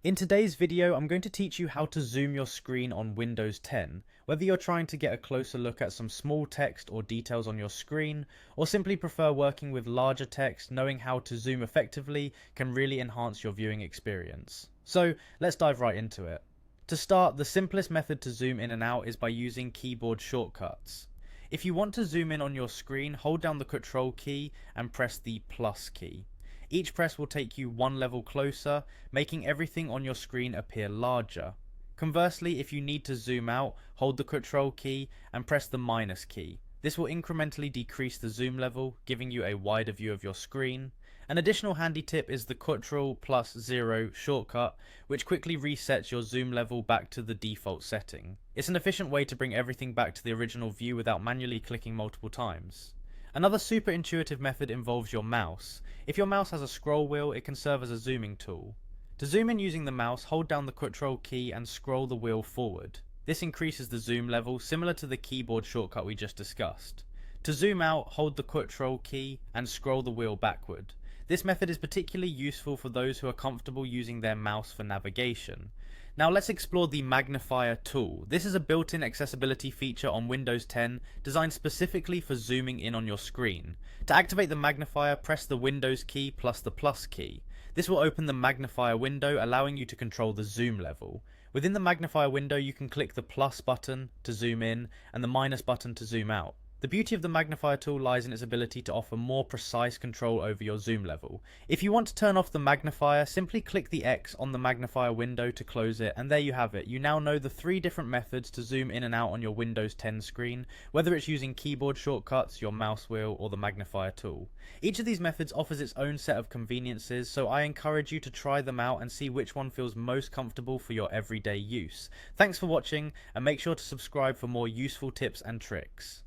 In today's video, I'm going to teach you how to zoom your screen on Windows 10, whether you're trying to get a closer look at some small text or details on your screen, or simply prefer working with larger text. Knowing how to zoom effectively can really enhance your viewing experience. So let's dive right into it. To start, the simplest method to zoom in and out is by using keyboard shortcuts. If you want to zoom in on your screen, hold down the Control key and press the plus key. Each press will take you one level closer, making everything on your screen appear larger. Conversely, if you need to zoom out, hold the Control key and press the minus key. This will incrementally decrease the zoom level, giving you a wider view of your screen. An additional handy tip is the Ctrl+0 shortcut, which quickly resets your zoom level back to the default setting. It's an efficient way to bring everything back to the original view without manually clicking multiple times. Another super intuitive method involves your mouse. If your mouse has a scroll wheel, it can serve as a zooming tool. To zoom in using the mouse, hold down the Control key and scroll the wheel forward. This increases the zoom level, similar to the keyboard shortcut we just discussed. To zoom out, hold the Control key and scroll the wheel backward. This method is particularly useful for those who are comfortable using their mouse for navigation. Now let's explore the magnifier tool. This is a built-in accessibility feature on Windows 10 designed specifically for zooming in on your screen. To activate the magnifier, press the Windows key plus the plus key. This will open the magnifier window, allowing you to control the zoom level. Within the magnifier window, you can click the plus button to zoom in and the minus button to zoom out. The beauty of the magnifier tool lies in its ability to offer more precise control over your zoom level. If you want to turn off the magnifier, simply click the X on the magnifier window to close it, and there you have it. You now know the 3 different methods to zoom in and out on your Windows 10 screen, whether it's using keyboard shortcuts, your mouse wheel, or the magnifier tool. Each of these methods offers its own set of conveniences, so I encourage you to try them out and see which one feels most comfortable for your everyday use. Thanks for watching, and make sure to subscribe for more useful tips and tricks.